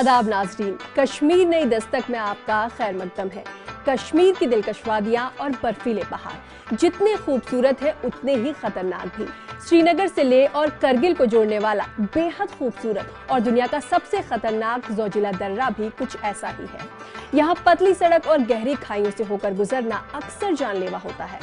आदाब नाज़रीन, कश्मीर नई दस्तक में आपका खैर मकदम है। कश्मीर की दिलकश वादियां और बर्फीले पहाड़ जितने खूबसूरत है उतने ही खतरनाक भी। श्रीनगर से लेह और करगिल को जोड़ने वाला बेहद खूबसूरत और दुनिया का सबसे खतरनाक जोजिला दर्रा भी कुछ ऐसा ही है। यहाँ पतली सड़क और गहरी खाइयों से होकर गुजरना अक्सर जानलेवा होता है।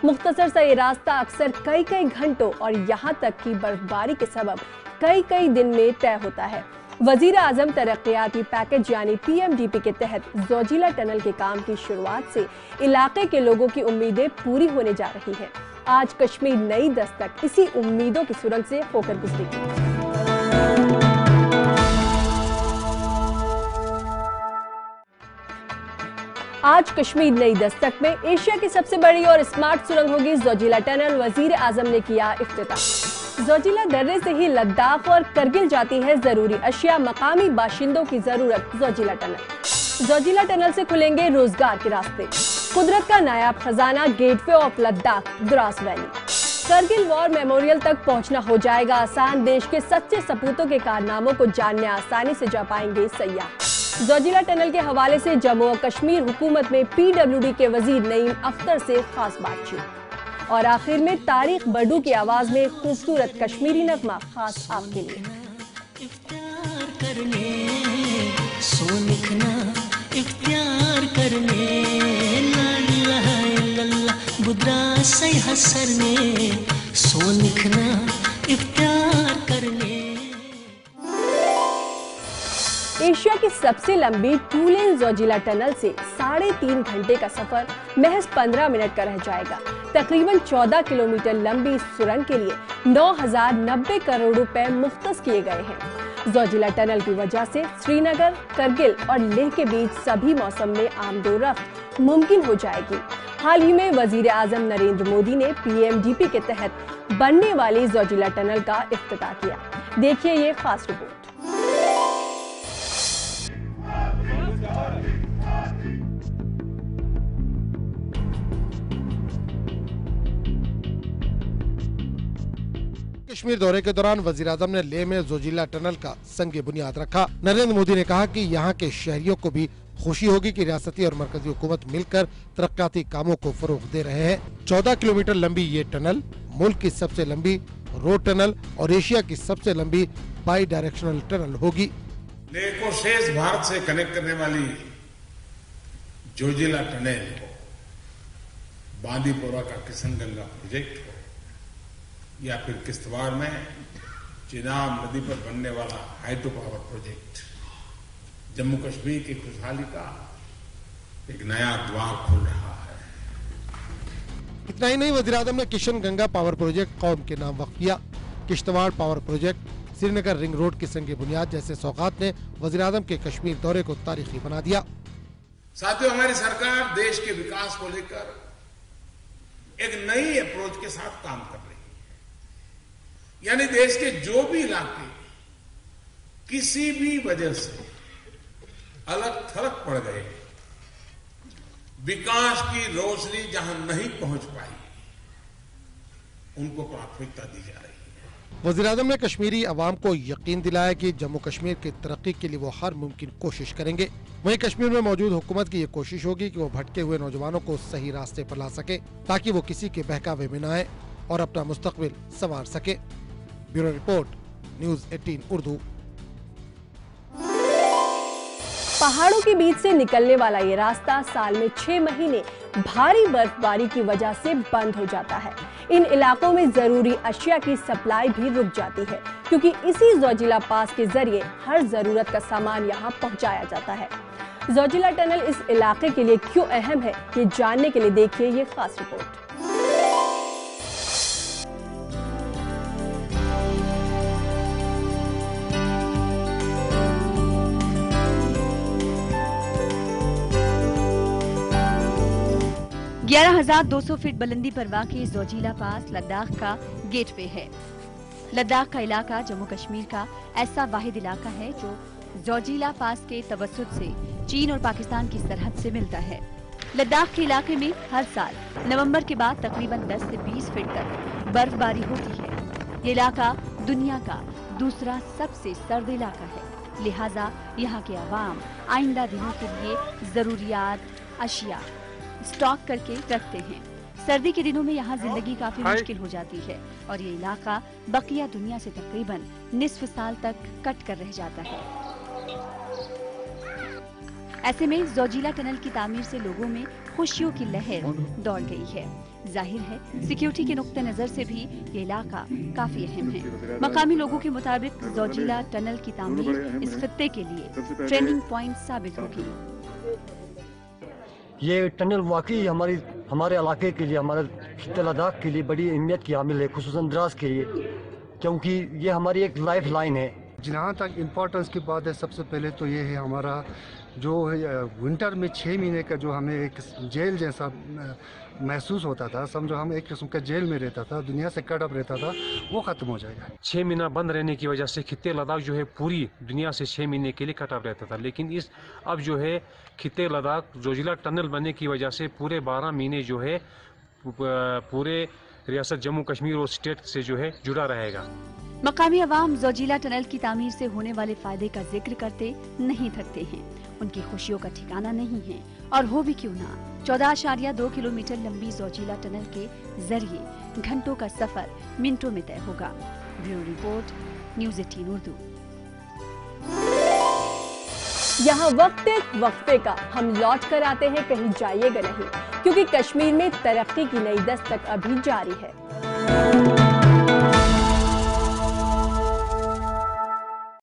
मुख्तसर सा ये रास्ता अक्सर कई कई घंटों और यहाँ तक कि बर्फबारी के सबब कई कई दिन में तय होता है। वजीर आजम तरक्कियाती पैकेज यानी PMDP के तहत जोजिला टनल के काम की शुरुआत से इलाके के लोगों की उम्मीदें पूरी होने जा रही हैं। आज कश्मीर नई दस्तक इसी उम्मीदों की सुरंग से होकर गुजरेगी। आज कश्मीर नई दस्तक में एशिया की सबसे बड़ी और स्मार्ट सुरंग होगी जोजिला टनल। वजीर आजम ने किया इफ्तिताह। जोजिला दर्रे से ही लद्दाख और करगिल जाती है जरूरी अशिया, मकामी बाशिंदों की जरूरत जोजिला टनल। जोजिला टनल से खुलेंगे रोजगार के रास्ते, कुदरत का नायाब खजाना gateway of Ladakh Dras valley. Kargil war memorial तक पहुंचना हो जाएगा आसान, देश के सच्चे सपूतों के कारनामों को जानने आसानी से जा पाएंगे सयाह। जोजिला टनल के हवाले से जम्मू और कश्मीर हुकूमत में PWD के वजीर नईम अख्तर से खास बातचीत। और आखिर में तारीख बडू की आवाज में खूबसूरत कश्मीरी नगमा खास आपके लिए। इफ्तियार करने सो लिखना, इफ्तियार करने ला इलाहा इल्लल्लाह बुद्रा से हसरने सो लिखना, इफ्तियार करने। एशिया की सबसे लंबी 2 लेन जोजिला टनल से 3.5 घंटे का सफर महज 15 मिनट का रह जाएगा। तकरीबन 14 किलोमीटर लंबी इस सुरंग के लिए 9,090 करोड़ रुपए मुख्तस किए गए हैं। जोजिला टनल की वजह से श्रीनगर, करगिल और लेह के बीच सभी मौसम में आमदोरफ्त मुमकिन हो जाएगी। हाल ही में वजीर आजम नरेंद्र मोदी ने PMDP के तहत बनने वाली जोजिला टनल का इफ्तिताह किया। देखिए ये खास रिपोर्ट। कश्मीर दौरे के दौरान वजीर आजम ने लेह में जोजिला टनल का संग बुनियाद रखा। नरेंद्र मोदी ने कहा कि यहाँ के शहरियों को भी खुशी होगी कि रियासती और मरकजी हुकूमत मिलकर तरक्याती कामों को फरोग दे रहे हैं। 14 किलोमीटर लंबी ये टनल मुल्क की सबसे लंबी रोड टनल और एशिया की सबसे लंबी बाई डायरेक्शनल टनल होगी। लेह को शेष भारत से कनेक्ट करने वाली जोजिला टनल हो, बांदीपोरा का किशनगंगा प्रोजेक्ट हो, या फिर किश्तवाड़ में चिनाब नदी पर बनने वाला hydro power project, Jammu Kashmir की खुशहाली का एक नया द्वार खुल रहा है। इतना ही नहीं, वज़ीर आज़म ने किशनगंगा पावर प्रोजेक्ट कौम के नाम वक्फ किया। Kishtwar power project, Srinagar ring road की संग बुनियाद जैसे सौगात ने वज़ीर आज़म के कश्मीर दौरे को तारीखी बना दिया। साथियों, हमारी सरकार देश के विकास को लेकर एक नई अप्रोच के साथ काम कर रही है। यानी देश के जो भी इलाके किसी भी वजह से अलग थलग पड़ गए, विकास की रोशनी जहां नहीं पहुंच पाई, उनको प्राथमिकता दी जा रही है। वज़ीर आज़म ने कश्मीरी अवाम को यकीन दिलाया कि जम्मू कश्मीर की तरक्की के लिए वो हर मुमकिन कोशिश करेंगे। वहीं कश्मीर में मौजूद हुकूमत की ये कोशिश होगी कि वो भटके हुए नौजवानों को सही रास्ते पर ला सके, ताकि वो किसी के बहकावे में न आए और अपना मुस्तकबिल संवार सके। Bureau report, news 18 Urdu. पहाड़ों के बीच से निकलने वाला ये रास्ता साल में 6 महीने भारी बर्फबारी की वजह से बंद हो जाता है। इन इलाकों में जरूरी अशिया की सप्लाई भी रुक जाती है, क्योंकि इसी जोजिला पास के जरिए हर जरूरत का सामान यहाँ पहुँचाया जाता है। जोजिला टनल इस इलाके के लिए क्यों अहम है, ये जानने के लिए देखिए ये खास रिपोर्ट। ग्यारह 11,200 फीट बुलंदी पर वाक़ई जोजिला पास लद्दाख का गेटवे है। लद्दाख का इलाका जम्मू कश्मीर का ऐसा वाहिद इलाका है जो जोजिला पास के तवस्सुत से चीन और पाकिस्तान की सरहद से मिलता है। लद्दाख के इलाके में हर साल नवंबर के बाद तकरीबन 10 से 20 फीट तक बर्फबारी होती है। ये इलाका दुनिया का दूसरा सबसे सर्द इलाका है। लिहाजा यहाँ के अवाम आइंदा दिनों के लिए जरूरियात अशिया स्टॉक करके रखते हैं। सर्दी के दिनों में यहाँ जिंदगी काफी मुश्किल हो जाती है और ये इलाका बकिया दुनिया से तकरीबन निस्फ साल तक कट कर रह जाता है। ऐसे में जोजिला टनल की तामीर से लोगों में खुशियों की लहर दौड़ गई है। जाहिर है सिक्योरिटी के नुक्ते नजर से भी ये इलाका काफी अहम है। मकामी लोगों के मुताबिक जोजिला टनल की तामीर इस खत्ते के लिए ट्रेंडिंग पॉइंट साबित होगी। ये टनल वाकई हमारे इलाके के लिए, हमारे खित्ते लद्दाख के लिए बड़ी अहमियत की हामिल है, खुसूसन द्रास के लिए, क्योंकि ये हमारी एक लाइफ लाइन है। जहाँ तक इम्पोर्टेंस की बात है, सबसे पहले तो ये है हमारा जो विंटर में 6 महीने का जो हमें एक जेल जैसा महसूस होता था, समझो हम एक किस्म का जेल में रहता था, दुनिया से कट अप रहता था, वो ख़त्म हो जाएगा। 6 महीना बंद रहने की वजह से खित्ते लद्दाख जो है पूरी दुनिया से 6 महीने के लिए कट अप रहता था, लेकिन अब जो है खित्ते लद्दाख जोजिला टनल बनने की वजह से पूरे 12 महीने जो है पूरे रियासत जम्मू कश्मीर और स्टेट से जो है जुड़ा रहेगा। मकामी अवाम जोजिला टनल की तामीर से होने वाले फायदे का जिक्र करते नहीं थकते हैं। उनकी खुशियों का ठिकाना नहीं है, और हो भी क्यों ना। 14.2 किलोमीटर लंबी जोजिला टनल के जरिए घंटों का सफर मिनटों में तय होगा। Bureau report, news 18 Urdu. यहाँ वक्फे का हम लौट कर आते हैं, कहीं जाइएगा नहीं, क्योंकि कश्मीर में तरक्की की नई दस्तक अभी जारी है।